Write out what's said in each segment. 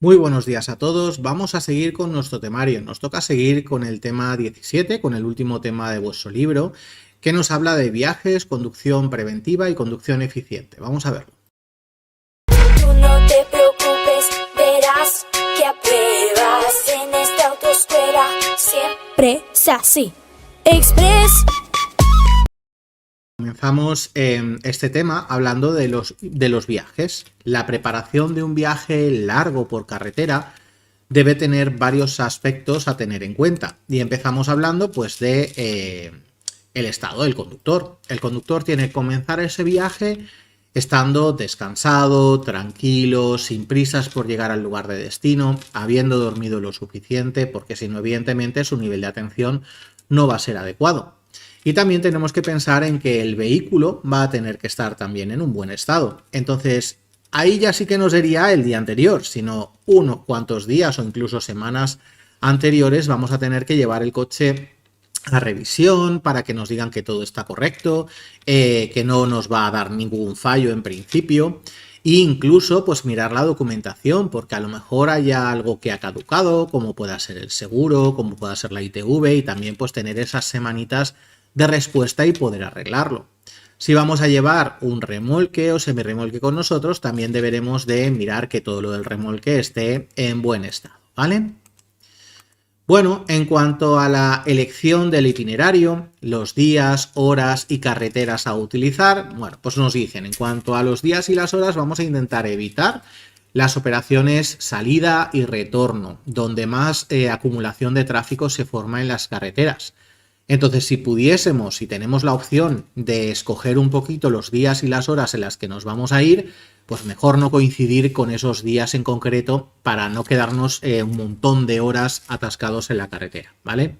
Muy buenos días a todos. Vamos a seguir con nuestro temario. Nos toca seguir con el tema 17, con el último tema de vuestro libro, que nos habla de viajes, conducción preventiva y conducción eficiente. Vamos a verlo. Tú no te preocupes, verás que apruebas en esta autoescuela. Siempre es así. Express. Comenzamos este tema hablando de los viajes. La preparación de un viaje largo por carretera debe tener varios aspectos a tener en cuenta. Y empezamos hablando pues de el estado del conductor. El conductor tiene que comenzar ese viaje estando descansado, tranquilo, sin prisas por llegar al lugar de destino, habiendo dormido lo suficiente, porque si no, evidentemente, su nivel de atención no va a ser adecuado. Y también tenemos que pensar en que el vehículo va a tener que estar también en un buen estado. Entonces, ahí ya sí que no sería el día anterior, sino unos cuantos días o incluso semanas anteriores vamos a tener que llevar el coche a revisión para que nos digan que todo está correcto, que no nos va a dar ningún fallo en principio. E incluso pues mirar la documentación, porque a lo mejor haya algo que ha caducado, como pueda ser el seguro, como pueda ser la ITV, y también pues tener esas semanitas de respuesta y poder arreglarlo. Si vamos a llevar un remolque o semirremolque con nosotros, también deberemos de mirar que todo lo del remolque esté en buen estado, ¿vale? Bueno, en cuanto a la elección del itinerario, los días, horas y carreteras a utilizar, bueno, pues nos dicen, en cuanto a los días y las horas, vamos a intentar evitar las operaciones salida y retorno, donde más acumulación de tráfico se forma en las carreteras. Entonces, si pudiésemos, si tenemos la opción de escoger un poquito los días y las horas en las que nos vamos a ir, pues mejor no coincidir con esos días en concreto para no quedarnos un montón de horas atascados en la carretera, ¿vale?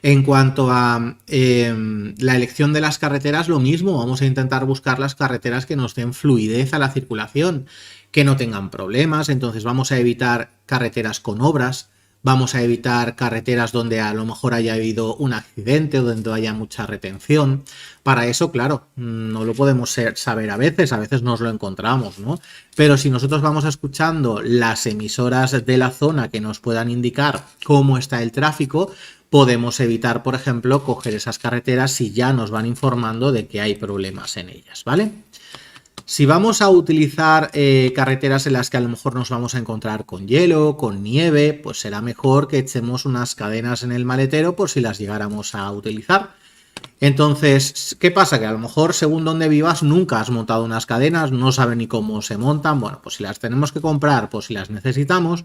En cuanto a la elección de las carreteras, lo mismo, vamos a intentar buscar las carreteras que nos den fluidez a la circulación, que no tengan problemas, entonces vamos a evitar carreteras con obras. Vamos a evitar carreteras donde a lo mejor haya habido un accidente o donde haya mucha retención. Para eso, claro, no lo podemos saber a veces nos lo encontramos, ¿no? Pero si nosotros vamos escuchando las emisoras de la zona que nos puedan indicar cómo está el tráfico, podemos evitar, por ejemplo, coger esas carreteras si ya nos van informando de que hay problemas en ellas, ¿vale? Si vamos a utilizar carreteras en las que a lo mejor nos vamos a encontrar con hielo, con nieve, pues será mejor que echemos unas cadenas en el maletero por si las llegáramos a utilizar. Entonces, ¿qué pasa? Que a lo mejor según donde vivas nunca has montado unas cadenas, no sabes ni cómo se montan. Bueno, pues si las tenemos que comprar, pues si las necesitamos,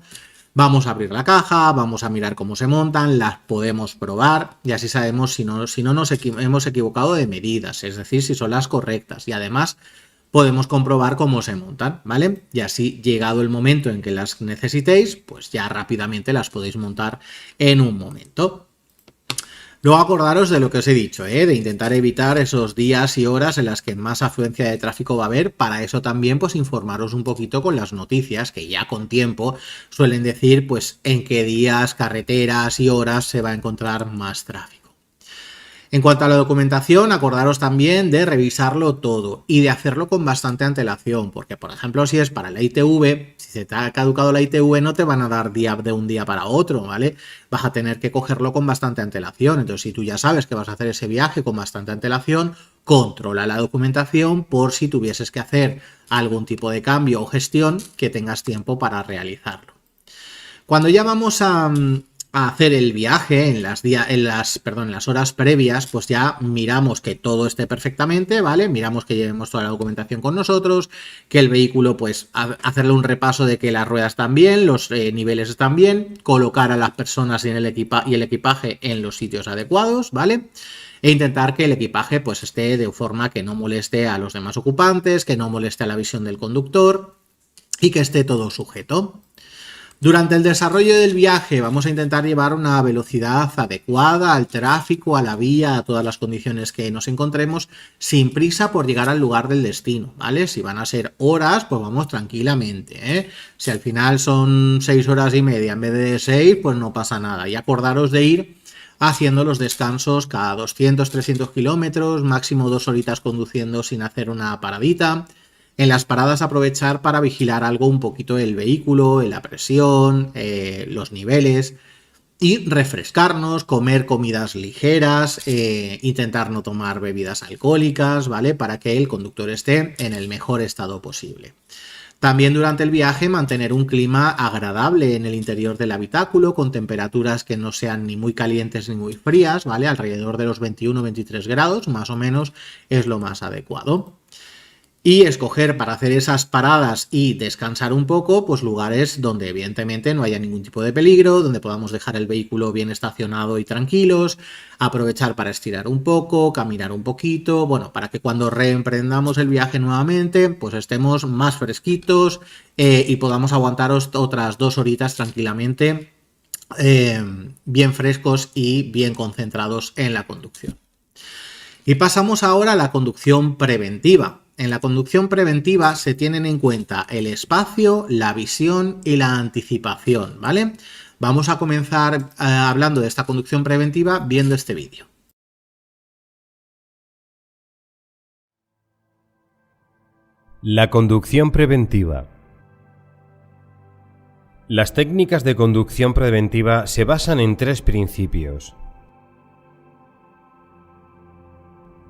vamos a abrir la caja, vamos a mirar cómo se montan, las podemos probar y así sabemos si no nos hemos equivocado de medidas, es decir, si son las correctas. Y además podemos comprobar cómo se montan, ¿vale? Y así, llegado el momento en que las necesitéis, pues ya rápidamente las podéis montar en un momento. Luego acordaros de lo que os he dicho, de intentar evitar esos días y horas en las que más afluencia de tráfico va a haber. Para eso también, pues informaros un poquito con las noticias, que ya con tiempo suelen decir, pues, en qué días, carreteras y horas se va a encontrar más tráfico. En cuanto a la documentación, acordaros también de revisarlo todo y de hacerlo con bastante antelación, porque por ejemplo si es para la ITV, si se te ha caducado la ITV no te van a dar de un día para otro, ¿vale? Vas a tener que cogerlo con bastante antelación, entonces si tú ya sabes que vas a hacer ese viaje con bastante antelación, controla la documentación por si tuvieses que hacer algún tipo de cambio o gestión que tengas tiempo para realizarlo. Cuando ya vamos a hacer el viaje en las horas previas, pues ya miramos que todo esté perfectamente, ¿vale? Miramos que llevemos toda la documentación con nosotros, que el vehículo, pues hacerle un repaso de que las ruedas están bien, los niveles están bien, colocar a las personas y el equipaje en los sitios adecuados, ¿vale? E intentar que el equipaje pues esté de forma que no moleste a los demás ocupantes, que no moleste a la visión del conductor y que esté todo sujeto. Durante el desarrollo del viaje vamos a intentar llevar una velocidad adecuada al tráfico, a la vía, a todas las condiciones que nos encontremos, sin prisa por llegar al lugar del destino, ¿vale? Si van a ser horas, pues vamos tranquilamente, ¿eh? Si al final son 6 horas y media en vez de 6, pues no pasa nada. Y acordaros de ir haciendo los descansos cada 200-300 kilómetros, máximo 2 horitas conduciendo sin hacer una paradita. En las paradas aprovechar para vigilar algo un poquito el vehículo, la presión, los niveles y refrescarnos, comer comidas ligeras, intentar no tomar bebidas alcohólicas, ¿vale? Para que el conductor esté en el mejor estado posible. También durante el viaje mantener un clima agradable en el interior del habitáculo con temperaturas que no sean ni muy calientes ni muy frías, ¿vale? Alrededor de los 21-23 grados más o menos es lo más adecuado. Y escoger para hacer esas paradas y descansar un poco, pues lugares donde evidentemente no haya ningún tipo de peligro, donde podamos dejar el vehículo bien estacionado y tranquilos, aprovechar para estirar un poco, caminar un poquito, bueno, para que cuando reemprendamos el viaje nuevamente, pues estemos más fresquitos y podamos aguantar otras 2 horitas tranquilamente, bien frescos y bien concentrados en la conducción. Y pasamos ahora a la conducción preventiva. En la conducción preventiva se tienen en cuenta el espacio, la visión y la anticipación, ¿vale? Vamos a comenzar hablando de esta conducción preventiva viendo este vídeo. La conducción preventiva. Las técnicas de conducción preventiva se basan en 3 principios.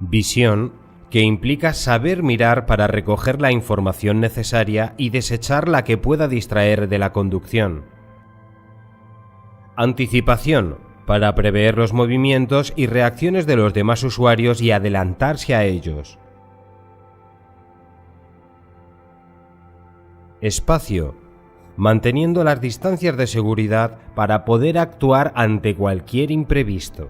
Visión, que implica saber mirar para recoger la información necesaria y desechar la que pueda distraer de la conducción. Anticipación, para prever los movimientos y reacciones de los demás usuarios y adelantarse a ellos. Espacio, manteniendo las distancias de seguridad para poder actuar ante cualquier imprevisto.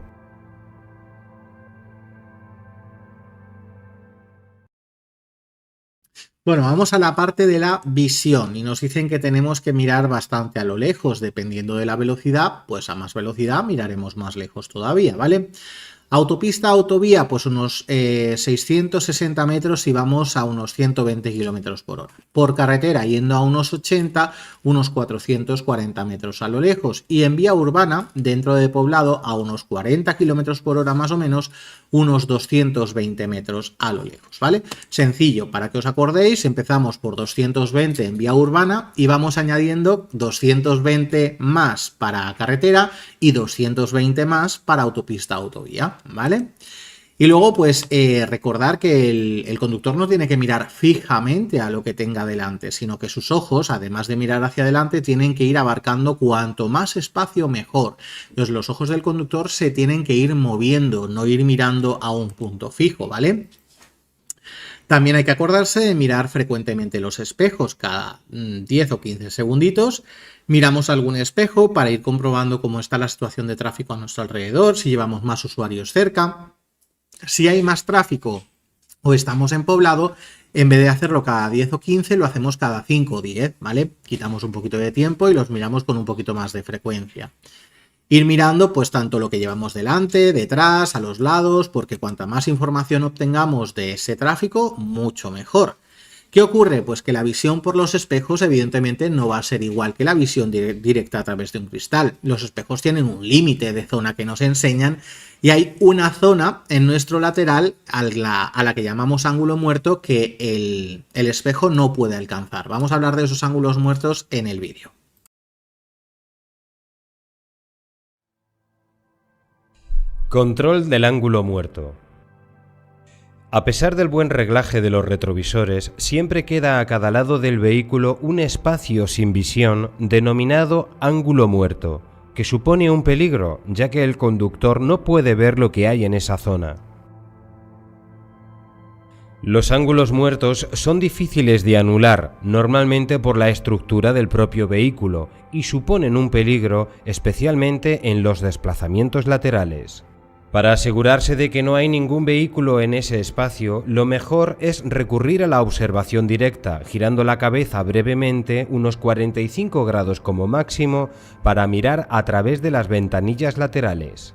Bueno, vamos a la parte de la visión y nos dicen que tenemos que mirar bastante a lo lejos, dependiendo de la velocidad, pues a más velocidad miraremos más lejos todavía, ¿vale? Autopista, autovía, pues unos 660 metros si vamos a unos 120 kilómetros por hora. Por carretera, yendo a unos 80, unos 440 metros a lo lejos. Y en vía urbana, dentro de poblado, a unos 40 kilómetros por hora más o menos, unos 220 metros a lo lejos, ¿vale? Sencillo, para que os acordéis, empezamos por 220 en vía urbana y vamos añadiendo 220 más para carretera y 220 más para autopista, autovía, ¿vale? Y luego, pues, recordar que el conductor no tiene que mirar fijamente a lo que tenga delante, sino que sus ojos, además de mirar hacia adelante, tienen que ir abarcando cuanto más espacio mejor. Entonces, los ojos del conductor se tienen que ir moviendo, no ir mirando a un punto fijo, ¿vale? También hay que acordarse de mirar frecuentemente los espejos, cada 10 o 15 segunditos. Miramos algún espejo para ir comprobando cómo está la situación de tráfico a nuestro alrededor, si llevamos más usuarios cerca. Si hay más tráfico o estamos en poblado, en vez de hacerlo cada 10 o 15, lo hacemos cada 5 o 10, ¿vale? Quitamos un poquito de tiempo y los miramos con un poquito más de frecuencia. Ir mirando pues tanto lo que llevamos delante, detrás, a los lados, porque cuanta más información obtengamos de ese tráfico, mucho mejor. ¿Qué ocurre? Pues que la visión por los espejos evidentemente no va a ser igual que la visión directa a través de un cristal. Los espejos tienen un límite de zona que nos enseñan y hay una zona en nuestro lateral a la que llamamos ángulo muerto que el espejo no puede alcanzar. Vamos a hablar de esos ángulos muertos en el vídeo. Control del ángulo muerto. A pesar del buen reglaje de los retrovisores, siempre queda a cada lado del vehículo un espacio sin visión denominado ángulo muerto, que supone un peligro, ya que el conductor no puede ver lo que hay en esa zona. Los ángulos muertos son difíciles de anular, normalmente por la estructura del propio vehículo, y suponen un peligro, especialmente en los desplazamientos laterales. Para asegurarse de que no hay ningún vehículo en ese espacio, lo mejor es recurrir a la observación directa, girando la cabeza brevemente unos 45 grados como máximo para mirar a través de las ventanillas laterales.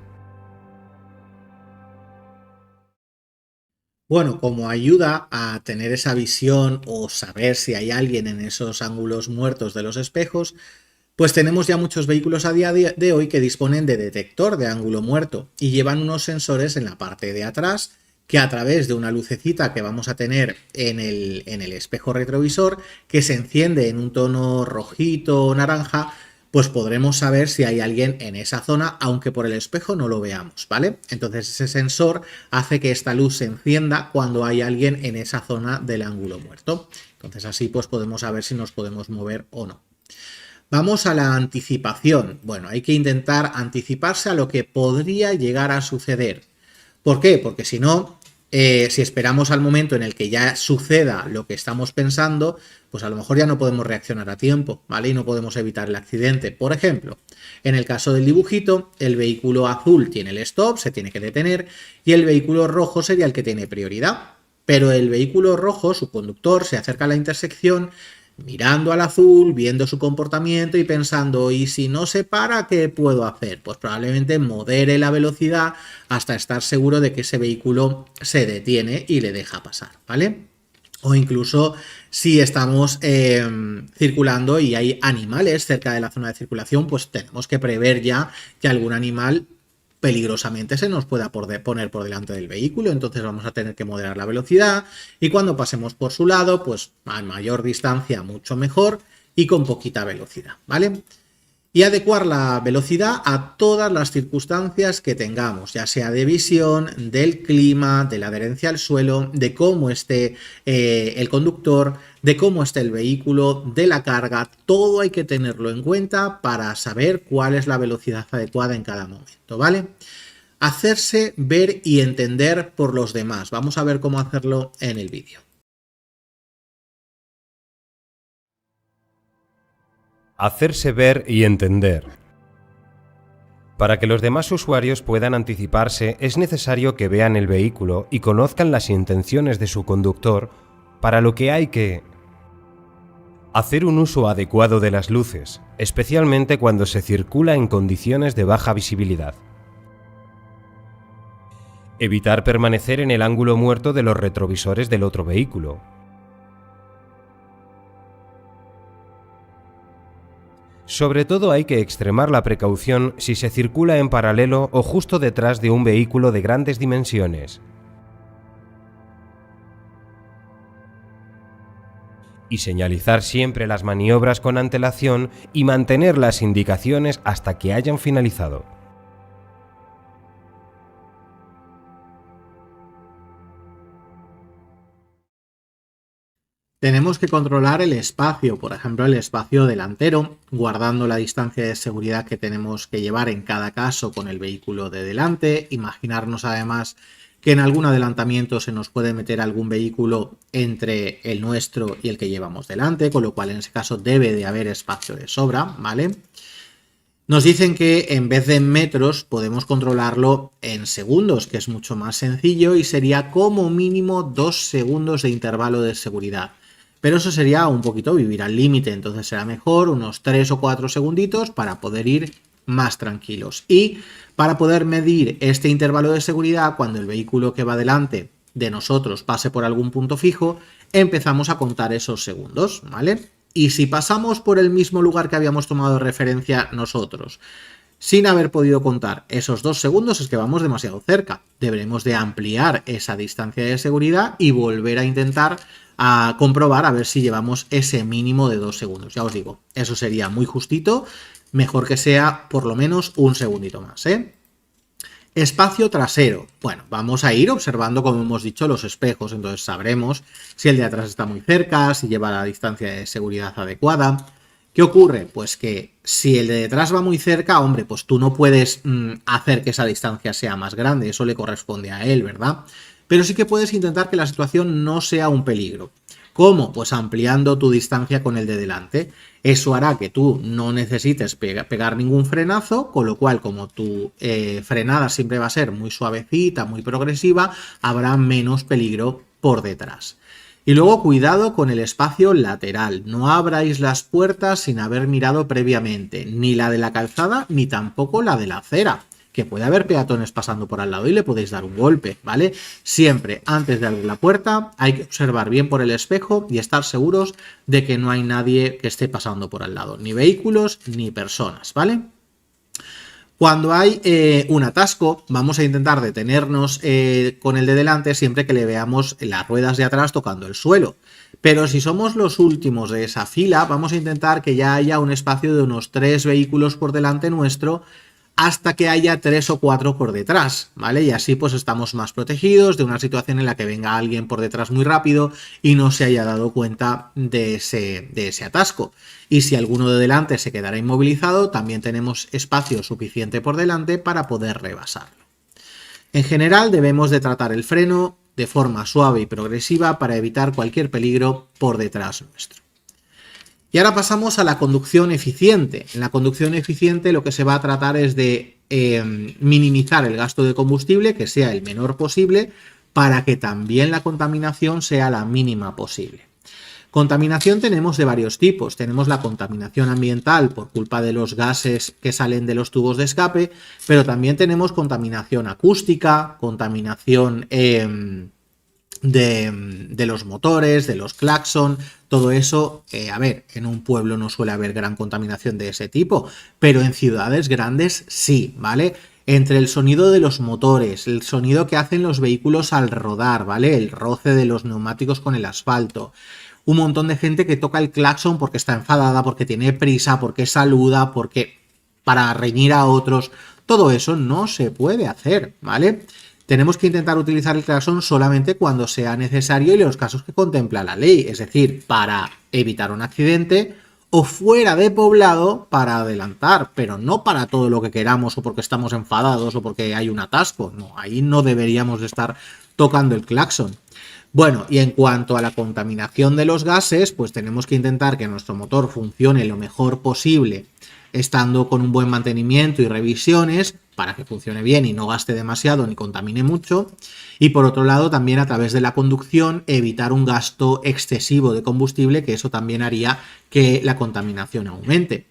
Bueno, como ayuda a tener esa visión o saber si hay alguien en esos ángulos muertos de los espejos, pues tenemos ya muchos vehículos a día de hoy que disponen de detector de ángulo muerto y llevan unos sensores en la parte de atrás que a través de una lucecita que vamos a tener en el espejo retrovisor, que se enciende en un tono rojito o naranja, pues podremos saber si hay alguien en esa zona, aunque por el espejo no lo veamos, ¿vale? Entonces ese sensor hace que esta luz se encienda cuando hay alguien en esa zona del ángulo muerto. Entonces así pues podemos saber si nos podemos mover o no. Vamos a la anticipación. Bueno, hay que intentar anticiparse a lo que podría llegar a suceder. ¿Por qué? Porque si no, si esperamos al momento en el que ya suceda lo que estamos pensando, pues a lo mejor ya no podemos reaccionar a tiempo, ¿vale? Y no podemos evitar el accidente. Por ejemplo, en el caso del dibujito, el vehículo azul tiene el stop, se tiene que detener, y el vehículo rojo sería el que tiene prioridad. Pero el vehículo rojo, su conductor, se acerca a la intersección mirando al azul, viendo su comportamiento y pensando, ¿y si no se para, qué puedo hacer? Pues probablemente modere la velocidad hasta estar seguro de que ese vehículo se detiene y le deja pasar, ¿vale? O incluso si estamos circulando y hay animales cerca de la zona de circulación, pues tenemos que prever ya que algún animal peligrosamente se nos pueda poner por delante del vehículo, entonces vamos a tener que moderar la velocidad y cuando pasemos por su lado, pues a mayor distancia mucho mejor y con poquita velocidad, ¿vale? Y adecuar la velocidad a todas las circunstancias que tengamos, ya sea de visión, del clima, de la adherencia al suelo, de cómo esté el conductor, de cómo esté el vehículo, de la carga, todo hay que tenerlo en cuenta para saber cuál es la velocidad adecuada en cada momento, ¿vale? Hacerse ver y entender por los demás. Vamos a ver cómo hacerlo en el vídeo. Hacerse ver y entender. Para que los demás usuarios puedan anticiparse, es necesario que vean el vehículo y conozcan las intenciones de su conductor, para lo que hay que hacer un uso adecuado de las luces, especialmente cuando se circula en condiciones de baja visibilidad. Evitar permanecer en el ángulo muerto de los retrovisores del otro vehículo. Sobre todo hay que extremar la precaución si se circula en paralelo o justo detrás de un vehículo de grandes dimensiones. Y señalizar siempre las maniobras con antelación y mantener las indicaciones hasta que hayan finalizado. Tenemos que controlar el espacio, por ejemplo el espacio delantero, guardando la distancia de seguridad que tenemos que llevar en cada caso con el vehículo de delante. Imaginarnos además que en algún adelantamiento se nos puede meter algún vehículo entre el nuestro y el que llevamos delante, con lo cual en ese caso debe de haber espacio de sobra, ¿vale? Nos dicen que en vez de en metros podemos controlarlo en segundos, que es mucho más sencillo y sería como mínimo 2 segundos de intervalo de seguridad. Pero eso sería un poquito vivir al límite, entonces será mejor unos 3 o 4 segunditos para poder ir más tranquilos. Y para poder medir este intervalo de seguridad, cuando el vehículo que va delante de nosotros pase por algún punto fijo, empezamos a contar esos segundos, ¿vale? Y si pasamos por el mismo lugar que habíamos tomado de referencia nosotros, sin haber podido contar esos 2 segundos, es que vamos demasiado cerca. Deberemos de ampliar esa distancia de seguridad y volver a intentar comprobar a ver si llevamos ese mínimo de 2 segundos. Ya os digo, eso sería muy justito, mejor que sea por lo menos un segundito más, ¿eh? Espacio trasero. Bueno, vamos a ir observando, como hemos dicho, los espejos, entonces sabremos si el de atrás está muy cerca, si lleva la distancia de seguridad adecuada. ¿Qué ocurre? Pues que si el de detrás va muy cerca, hombre, pues tú no puedes hacer que esa distancia sea más grande, eso le corresponde a él, ¿verdad? Pero sí que puedes intentar que la situación no sea un peligro. ¿Cómo? Pues ampliando tu distancia con el de delante. Eso hará que tú no necesites pegar ningún frenazo, con lo cual como tu frenada siempre va a ser muy suavecita, muy progresiva, habrá menos peligro por detrás. Y luego cuidado con el espacio lateral. No abráis las puertas sin haber mirado previamente, ni la de la calzada ni tampoco la de la acera, que puede haber peatones pasando por al lado y le podéis dar un golpe, ¿vale? Siempre antes de abrir la puerta hay que observar bien por el espejo y estar seguros de que no hay nadie que esté pasando por al lado, ni vehículos ni personas, ¿vale? Cuando hay un atasco, vamos a intentar detenernos con el de delante siempre que le veamos las ruedas de atrás tocando el suelo. Pero si somos los últimos de esa fila, vamos a intentar que ya haya un espacio de unos 3 vehículos por delante nuestro hasta que haya 3 o 4 por detrás, ¿vale? Y así pues estamos más protegidos de una situación en la que venga alguien por detrás muy rápido y no se haya dado cuenta de ese atasco. Y si alguno de delante se quedara inmovilizado, también tenemos espacio suficiente por delante para poder rebasarlo. En general debemos de tratar el freno de forma suave y progresiva para evitar cualquier peligro por detrás nuestro. Y ahora pasamos a la conducción eficiente. En la conducción eficiente lo que se va a tratar es de minimizar el gasto de combustible, que sea el menor posible, para que también la contaminación sea la mínima posible. Contaminación tenemos de varios tipos. Tenemos la contaminación ambiental por culpa de los gases que salen de los tubos de escape, pero también tenemos contaminación acústica, contaminación de los motores, de los claxon, todo eso. A ver, en un pueblo no suele haber gran contaminación de ese tipo, pero en ciudades grandes sí, ¿vale? Entre el sonido de los motores, el sonido que hacen los vehículos al rodar, ¿vale? El roce de los neumáticos con el asfalto. Un montón de gente que toca el claxon porque está enfadada, porque tiene prisa, porque saluda, porque para reñir a otros. Todo eso no se puede hacer, ¿vale? Tenemos que intentar utilizar el claxon solamente cuando sea necesario y en los casos que contempla la ley, es decir, para evitar un accidente o fuera de poblado para adelantar, pero no para todo lo que queramos o porque estamos enfadados o porque hay un atasco. No, ahí no deberíamos de estar tocando el claxon. Bueno, y en cuanto a la contaminación de los gases, pues tenemos que intentar que nuestro motor funcione lo mejor posible, estando con un buen mantenimiento y revisiones para que funcione bien y no gaste demasiado ni contamine mucho. Y por otro lado, también a través de la conducción, evitar un gasto excesivo de combustible, que eso también haría que la contaminación aumente.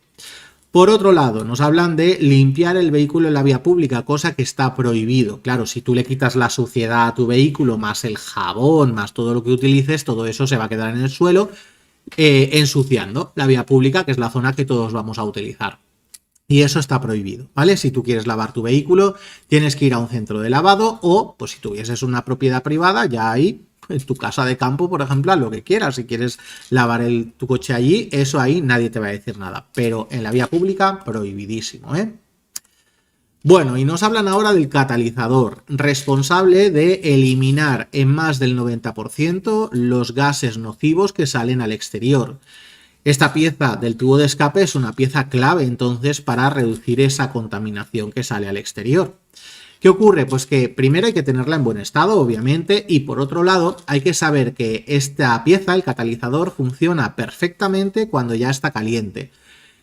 Por otro lado, nos hablan de limpiar el vehículo en la vía pública, cosa que está prohibido. Claro, si tú le quitas la suciedad a tu vehículo, más el jabón, más todo lo que utilices, todo eso se va a quedar en el suelo, ensuciando la vía pública, que es la zona que todos vamos a utilizar. Y eso está prohibido, ¿vale? Si tú quieres lavar tu vehículo, tienes que ir a un centro de lavado o, pues si tuvieses una propiedad privada, ya ahí, en tu casa de campo, por ejemplo, haz lo que quieras. Si quieres lavar tu coche allí, eso ahí nadie te va a decir nada. Pero en la vía pública, prohibidísimo, ¿eh? Bueno, y nos hablan ahora del catalizador, responsable de eliminar en más del 90% los gases nocivos que salen al exterior. Esta pieza del tubo de escape es una pieza clave entonces para reducir esa contaminación que sale al exterior. ¿Qué ocurre? Pues que primero hay que tenerla en buen estado, obviamente, y por otro lado hay que saber que esta pieza, el catalizador, funciona perfectamente cuando ya está caliente.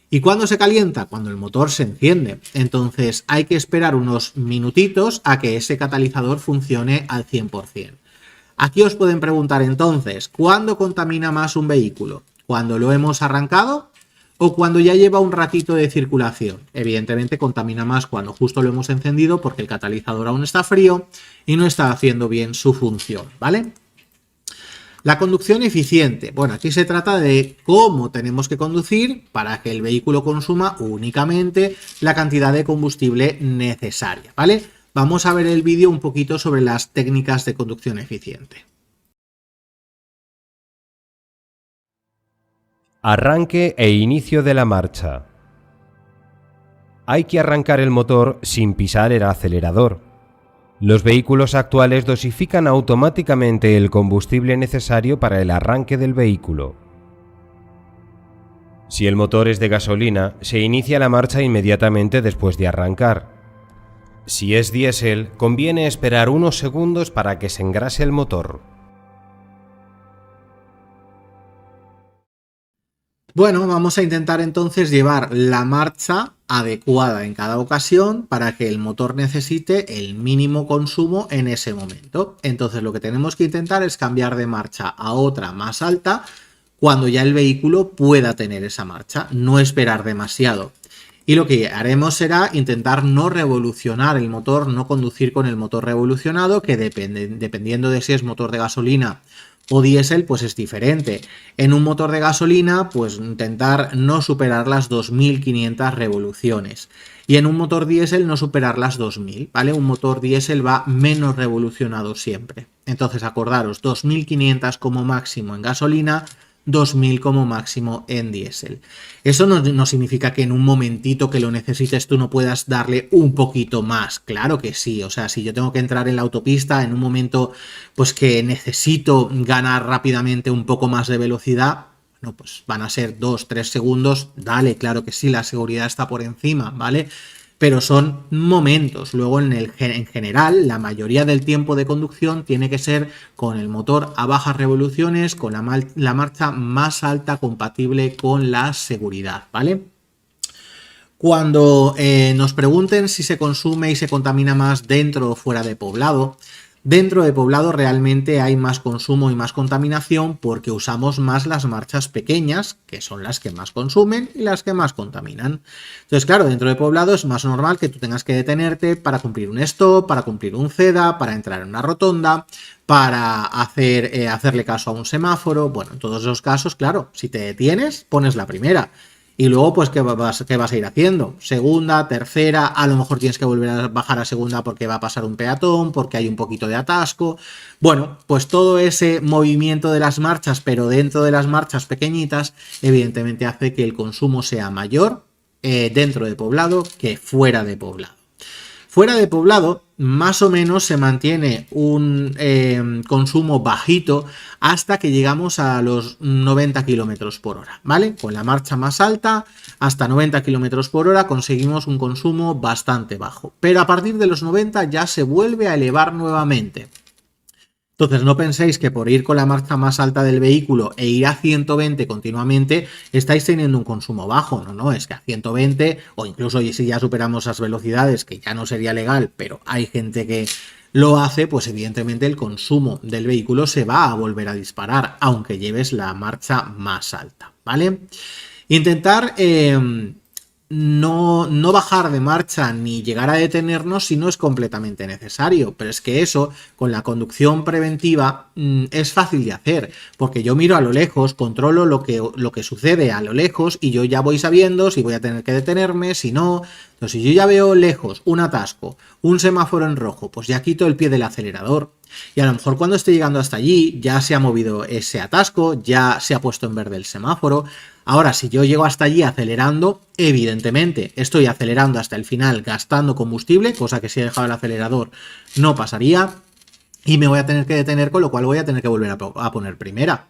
¿Y cuándo se calienta? Cuando el motor se enciende. Entonces hay que esperar unos minutitos a que ese catalizador funcione al 100%. Aquí os pueden preguntar entonces, ¿cuándo contamina más un vehículo? ¿Cuando lo hemos arrancado o cuando ya lleva un ratito de circulación? Evidentemente contamina más cuando justo lo hemos encendido porque el catalizador aún está frío y no está haciendo bien su función, ¿vale? La conducción eficiente. Bueno, aquí se trata de cómo tenemos que conducir para que el vehículo consuma únicamente la cantidad de combustible necesaria, ¿vale? Vamos a ver el vídeo un poquito sobre las técnicas de conducción eficiente. Arranque e inicio de la marcha. Hay que arrancar el motor sin pisar el acelerador. Los vehículos actuales dosifican automáticamente el combustible necesario para el arranque del vehículo. Si el motor es de gasolina, se inicia la marcha inmediatamente después de arrancar. Si es diésel, conviene esperar unos segundos para que se engrase el motor. Bueno, vamos a intentar entonces llevar la marcha adecuada en cada ocasión para que el motor necesite el mínimo consumo en ese momento. Entonces lo que tenemos que intentar es cambiar de marcha a otra más alta cuando ya el vehículo pueda tener esa marcha, no esperar demasiado. Y lo que haremos será intentar no revolucionar el motor, no conducir con el motor revolucionado, que dependiendo de si es motor de gasolina o diésel, pues es diferente. En un motor de gasolina, pues intentar no superar las 2500 revoluciones. Y en un motor diésel no superar las 2000, ¿vale? Un motor diésel va menos revolucionado siempre. Entonces, acordaros, 2500 como máximo en gasolina, 2000 como máximo en diésel. Eso no significa que en un momentito que lo necesites tú no puedas darle un poquito más. Claro que sí. O sea, si yo tengo que entrar en la autopista en un momento pues que necesito ganar rápidamente un poco más de velocidad, no, pues van a ser 2-3 segundos. Dale, claro que sí, la seguridad está por encima, ¿vale? Pero son momentos. Luego en general la mayoría del tiempo de conducción tiene que ser con el motor a bajas revoluciones, con la marcha más alta compatible con la seguridad, ¿vale? Cuando nos pregunten si se consume y se contamina más dentro o fuera de poblado, dentro de poblado realmente hay más consumo y más contaminación porque usamos más las marchas pequeñas, que son las que más consumen y las que más contaminan. Entonces, claro, dentro de poblado es más normal que tú tengas que detenerte para cumplir un stop, para cumplir un CEDA, para entrar en una rotonda, para hacerle caso a un semáforo. Bueno, en todos esos casos, claro, si te detienes, pones la primera. Y luego, pues, ¿qué vas a ir haciendo? Segunda, tercera, a lo mejor tienes que volver a bajar a segunda porque va a pasar un peatón, porque hay un poquito de atasco. Bueno, pues todo ese movimiento de las marchas, pero dentro de las marchas pequeñitas, evidentemente hace que el consumo sea mayor dentro de poblado que fuera de poblado. Fuera de poblado, más o menos se mantiene un consumo bajito hasta que llegamos a los 90 km por hora, ¿vale? Con la marcha más alta, hasta 90 km por hora conseguimos un consumo bastante bajo. Pero a partir de los 90 ya se vuelve a elevar nuevamente. Entonces no penséis que por ir con la marcha más alta del vehículo e ir a 120 continuamente estáis teniendo un consumo bajo. No, es que a 120 o incluso si ya superamos esas velocidades, que ya no sería legal, pero hay gente que lo hace, pues evidentemente el consumo del vehículo se va a volver a disparar, aunque lleves la marcha más alta, ¿vale? Intentar no bajar de marcha ni llegar a detenernos si no es completamente necesario, pero es que eso con la conducción preventiva es fácil de hacer, porque yo miro a lo lejos, controlo lo que sucede a lo lejos y yo ya voy sabiendo si voy a tener que detenerme, si no. Entonces, si yo ya veo lejos un atasco, un semáforo en rojo, pues ya quito el pie del acelerador. Y a lo mejor cuando esté llegando hasta allí ya se ha movido ese atasco, ya se ha puesto en verde el semáforo. Ahora, si yo llego hasta allí acelerando, evidentemente estoy acelerando hasta el final gastando combustible, cosa que si he dejado el acelerador no pasaría, y me voy a tener que detener, con lo cual voy a tener que volver a poner primera.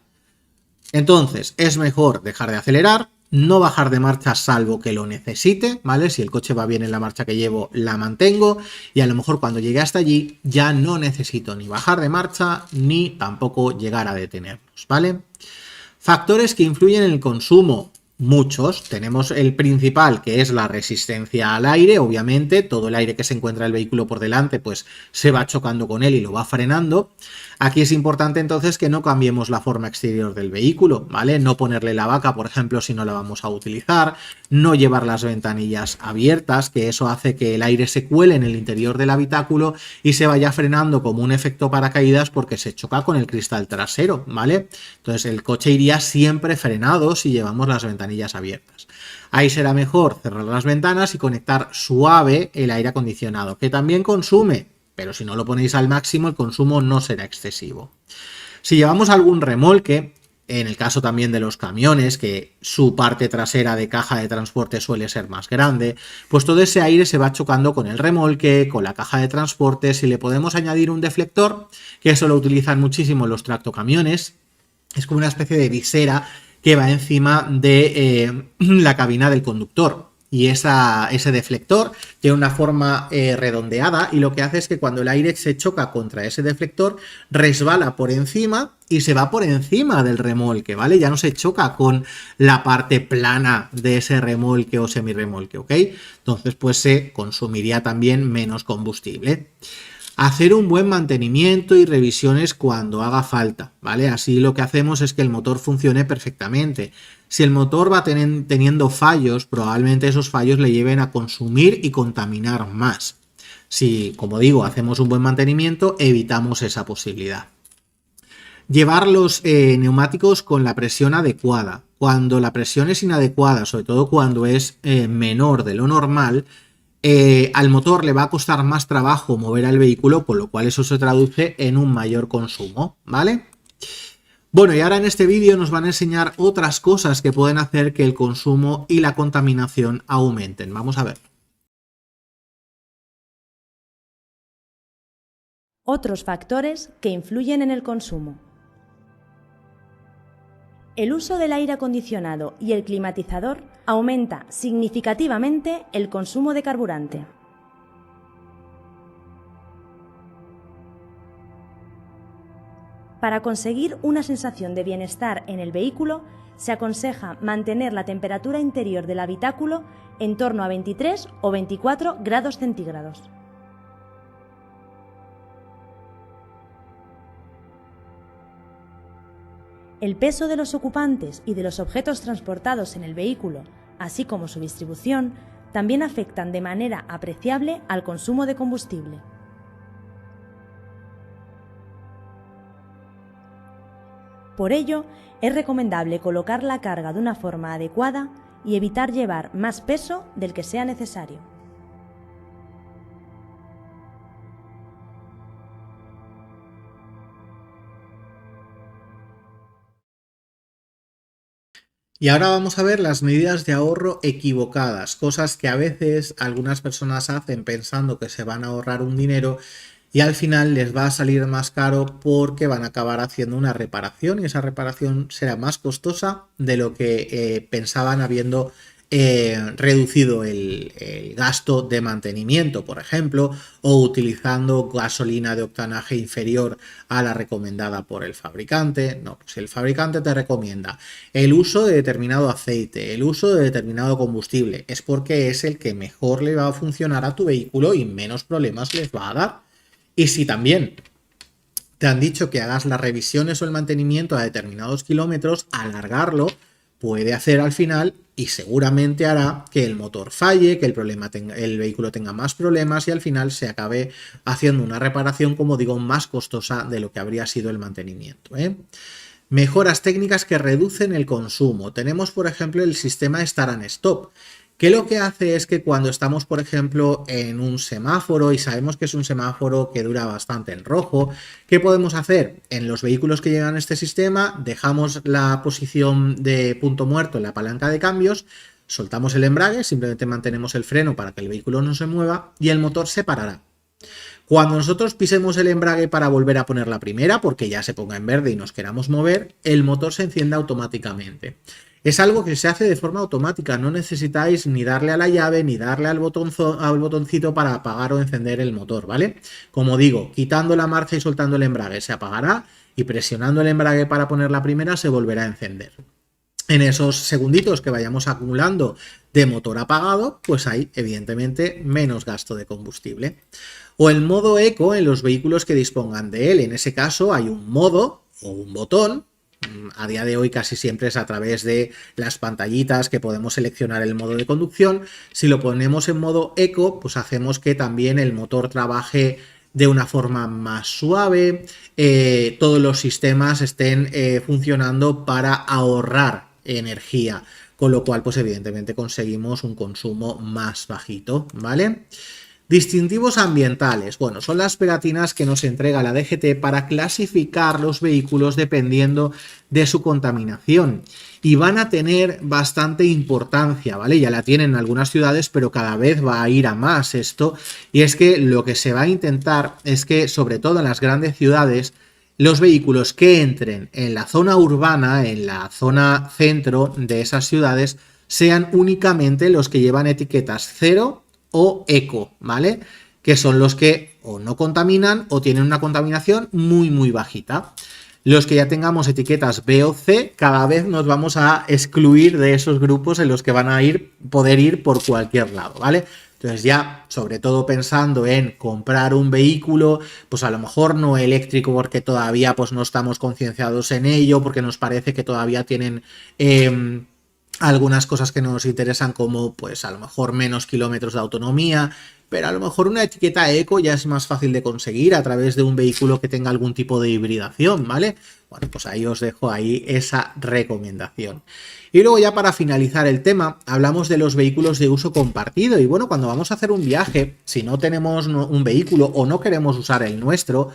Entonces, es mejor dejar de acelerar, no bajar de marcha salvo que lo necesite, ¿vale? Si el coche va bien en la marcha que llevo, la mantengo, y a lo mejor cuando llegue hasta allí ya no necesito ni bajar de marcha ni tampoco llegar a detenernos, ¿vale? Factores que influyen en el consumo, muchos. Tenemos el principal, que es la resistencia al aire. Obviamente todo el aire que se encuentra el vehículo por delante pues se va chocando con él y lo va frenando. Aquí es importante entonces que no cambiemos la forma exterior del vehículo, ¿vale? No ponerle la vaca, por ejemplo, si no la vamos a utilizar, no llevar las ventanillas abiertas, que eso hace que el aire se cuele en el interior del habitáculo y se vaya frenando como un efecto paracaídas porque se choca con el cristal trasero, ¿vale? Entonces el coche iría siempre frenado si llevamos las ventanillas abiertas. Ahí será mejor cerrar las ventanas y conectar suave el aire acondicionado, que también consume, pero si no lo ponéis al máximo el consumo no será excesivo. Si llevamos algún remolque, en el caso también de los camiones, que su parte trasera de caja de transporte suele ser más grande, pues todo ese aire se va chocando con el remolque, con la caja de transporte. Si le podemos añadir un deflector, que eso lo utilizan muchísimo los tractocamiones, es como una especie de visera que va encima de la cabina del conductor. Y ese deflector tiene una forma redondeada y lo que hace es que cuando el aire se choca contra ese deflector resbala por encima y se va por encima del remolque, ¿vale? Ya no se choca con la parte plana de ese remolque o semirremolque, ¿ok? Entonces pues se consumiría también menos combustible. Hacer un buen mantenimiento y revisiones cuando haga falta, ¿vale? Así lo que hacemos es que el motor funcione perfectamente. Si el motor va teniendo fallos, probablemente esos fallos le lleven a consumir y contaminar más. Si, como digo, hacemos un buen mantenimiento, evitamos esa posibilidad. Llevar los neumáticos con la presión adecuada. Cuando la presión es inadecuada, sobre todo cuando es menor de lo normal, al motor le va a costar más trabajo mover al vehículo, por lo cual eso se traduce en un mayor consumo, ¿vale? Bueno, y ahora en este vídeo nos van a enseñar otras cosas que pueden hacer que el consumo y la contaminación aumenten. Vamos a ver. Otros factores que influyen en el consumo. El uso del aire acondicionado y el climatizador aumenta significativamente el consumo de carburante. Para conseguir una sensación de bienestar en el vehículo, se aconseja mantener la temperatura interior del habitáculo en torno a 23 o 24 grados centígrados. El peso de los ocupantes y de los objetos transportados en el vehículo, así como su distribución, también afectan de manera apreciable al consumo de combustible. Por ello, es recomendable colocar la carga de una forma adecuada y evitar llevar más peso del que sea necesario. Y ahora vamos a ver las medidas de ahorro equivocadas, cosas que a veces algunas personas hacen pensando que se van a ahorrar un dinero y al final les va a salir más caro porque van a acabar haciendo una reparación y esa reparación será más costosa de lo que pensaban habiendo reducido el gasto de mantenimiento, por ejemplo, o utilizando gasolina de octanaje inferior a la recomendada por el fabricante. No, pues el fabricante te recomienda el uso de determinado aceite, el uso de determinado combustible, es porque es el que mejor le va a funcionar a tu vehículo y menos problemas les va a dar. Y si también te han dicho que hagas las revisiones o el mantenimiento a determinados kilómetros, alargarlo puede hacer al final y seguramente hará que el motor falle, que el vehículo tenga más problemas y al final se acabe haciendo una reparación, como digo, más costosa de lo que habría sido el mantenimiento, ¿eh? Mejoras técnicas que reducen el consumo. Tenemos, por ejemplo, el sistema Start and Stop, que lo que hace es que cuando estamos, por ejemplo, en un semáforo y sabemos que es un semáforo que dura bastante en rojo, ¿qué podemos hacer? En los vehículos que llegan a este sistema, dejamos la posición de punto muerto en la palanca de cambios, soltamos el embrague, simplemente mantenemos el freno para que el vehículo no se mueva y el motor se parará. Cuando nosotros pisemos el embrague para volver a poner la primera, porque ya se ponga en verde y nos queramos mover, el motor se enciende automáticamente. Es algo que se hace de forma automática, no necesitáis ni darle a la llave ni darle al botoncito para apagar o encender el motor, ¿vale? Como digo, quitando la marcha y soltando el embrague se apagará y presionando el embrague para poner la primera se volverá a encender. En esos segunditos que vayamos acumulando de motor apagado, pues hay evidentemente menos gasto de combustible. O el modo eco en los vehículos que dispongan de él. En ese caso hay un modo o un botón. A día de hoy casi siempre es a través de las pantallitas que podemos seleccionar el modo de conducción. Si lo ponemos en modo eco, pues hacemos que también el motor trabaje de una forma más suave, todos los sistemas estén funcionando para ahorrar energía, con lo cual pues evidentemente conseguimos un consumo más bajito, ¿vale? Distintivos ambientales. Bueno, son las pegatinas que nos entrega la DGT para clasificar los vehículos dependiendo de su contaminación. Y van a tener bastante importancia, ¿vale? Ya la tienen en algunas ciudades, pero cada vez va a ir a más esto. Y es que lo que se va a intentar es que, sobre todo en las grandes ciudades, los vehículos que entren en la zona urbana, en la zona centro de esas ciudades, sean únicamente los que llevan etiquetas 0 o eco, ¿vale? Que son los que o no contaminan o tienen una contaminación muy bajita. Los que ya tengamos etiquetas B o C, cada vez nos vamos a excluir de esos grupos en los que van a poder ir por cualquier lado, ¿vale? Entonces ya, sobre todo pensando en comprar un vehículo, pues a lo mejor no eléctrico porque todavía pues no estamos concienciados en ello, porque nos parece que todavía tienen algunas cosas que nos interesan como pues a lo mejor menos kilómetros de autonomía, pero a lo mejor una etiqueta eco ya es más fácil de conseguir a través de un vehículo que tenga algún tipo de hibridación, ¿vale? Bueno, pues ahí os dejo ahí esa recomendación. Y luego ya para finalizar el tema, hablamos de los vehículos de uso compartido. Y bueno, cuando vamos a hacer un viaje, si no tenemos un vehículo o no queremos usar el nuestro,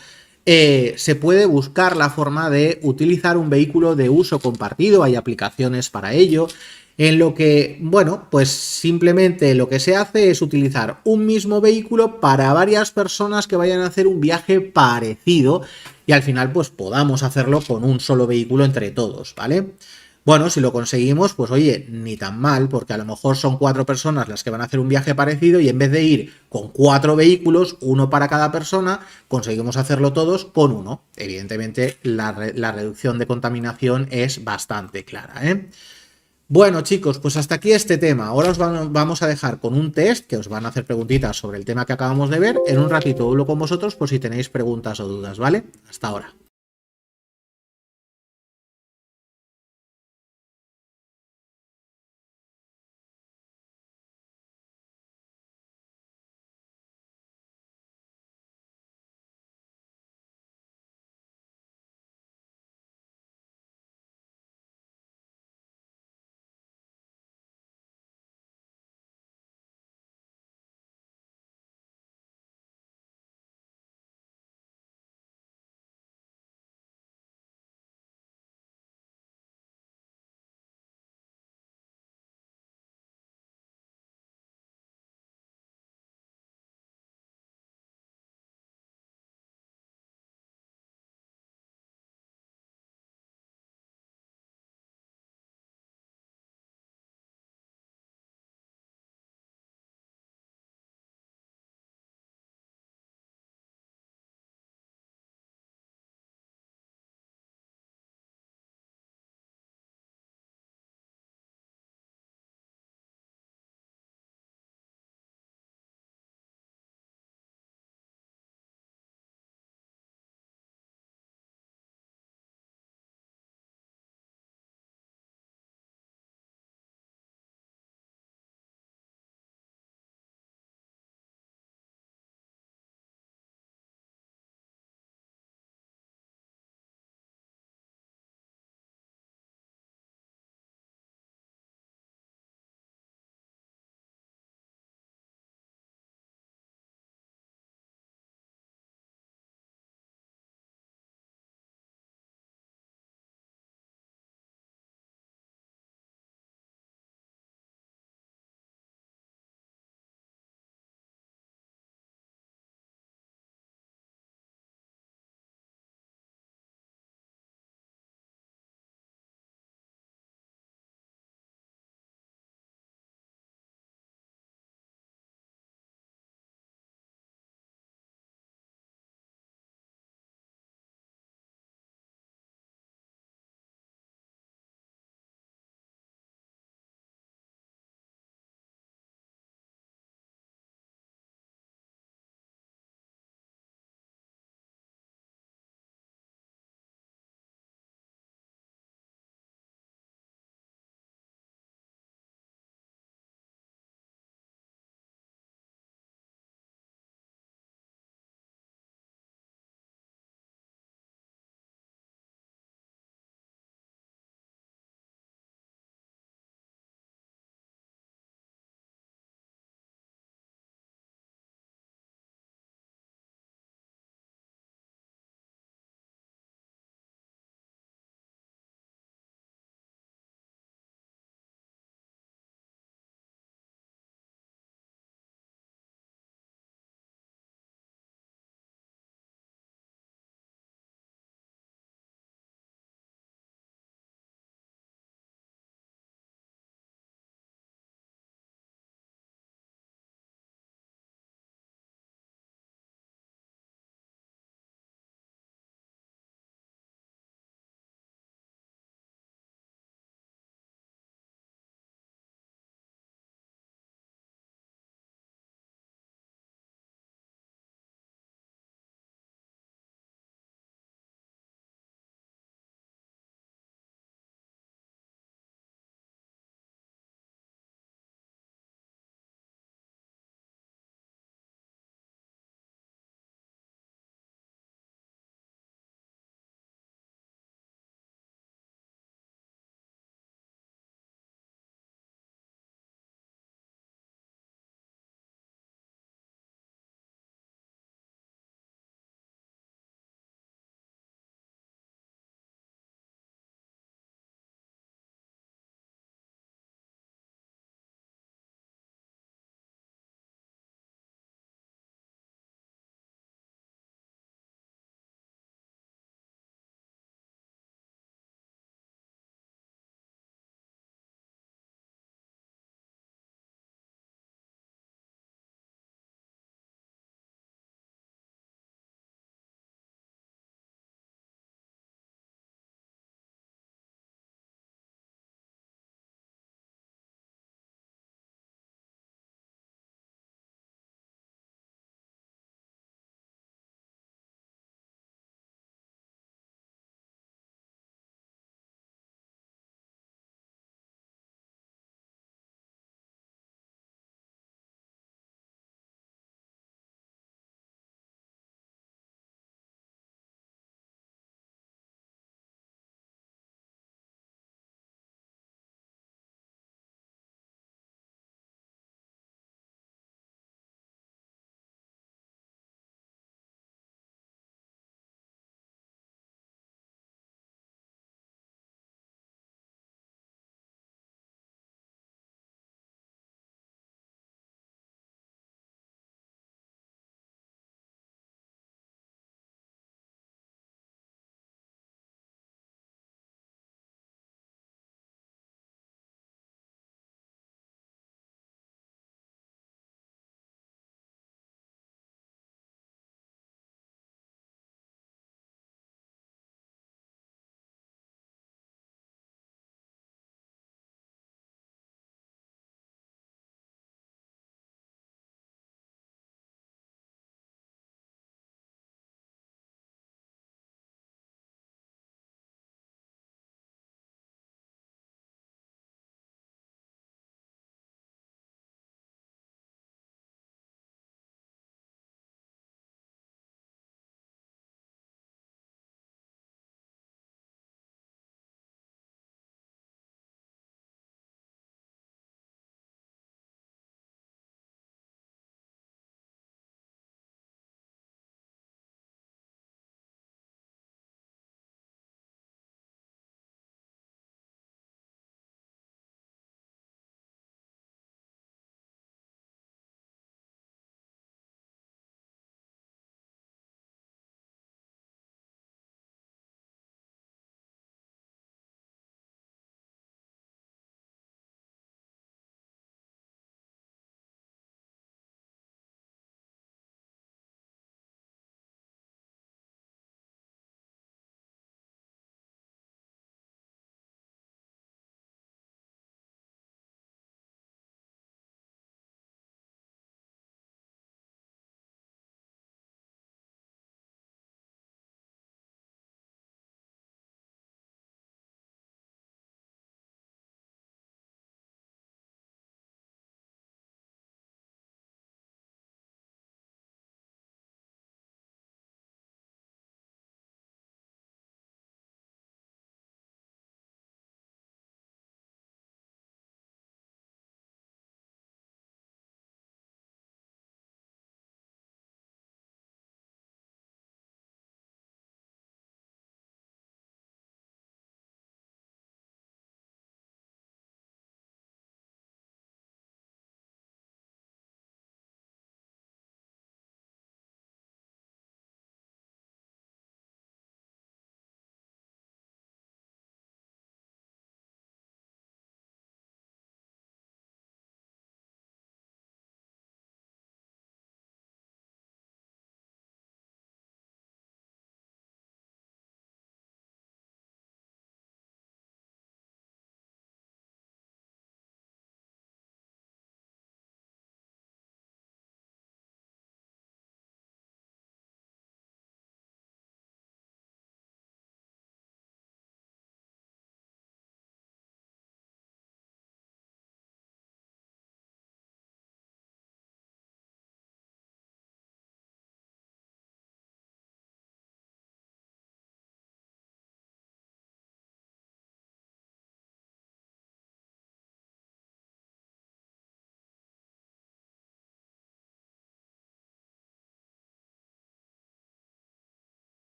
se puede buscar la forma de utilizar un vehículo de uso compartido, hay aplicaciones para ello, en lo que, bueno, pues simplemente lo que se hace es utilizar un mismo vehículo para varias personas que vayan a hacer un viaje parecido y al final pues podamos hacerlo con un solo vehículo entre todos, ¿vale? Bueno, si lo conseguimos, pues oye, ni tan mal, porque a lo mejor son 4 personas las que van a hacer un viaje parecido y en vez de ir con 4 vehículos, uno para cada persona, conseguimos hacerlo todos con uno. Evidentemente, la reducción de contaminación es bastante clara, ¿eh? Bueno, chicos, pues hasta aquí este tema. Ahora vamos a dejar con un test que os van a hacer preguntitas sobre el tema que acabamos de ver. En un ratito hablo con vosotros por si tenéis preguntas o dudas, ¿vale? Hasta ahora.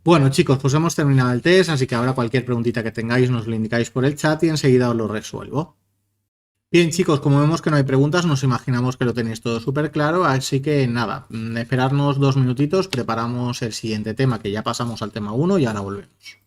Bueno, chicos, pues hemos terminado el test, así que ahora cualquier preguntita que tengáis nos lo indicáis por el chat y enseguida os lo resuelvo. Bien, chicos, como vemos que no hay preguntas, nos imaginamos que lo tenéis todo súper claro, así que nada, esperarnos 2 minutitos, preparamos el siguiente tema, que ya pasamos al tema 1 y ahora volvemos.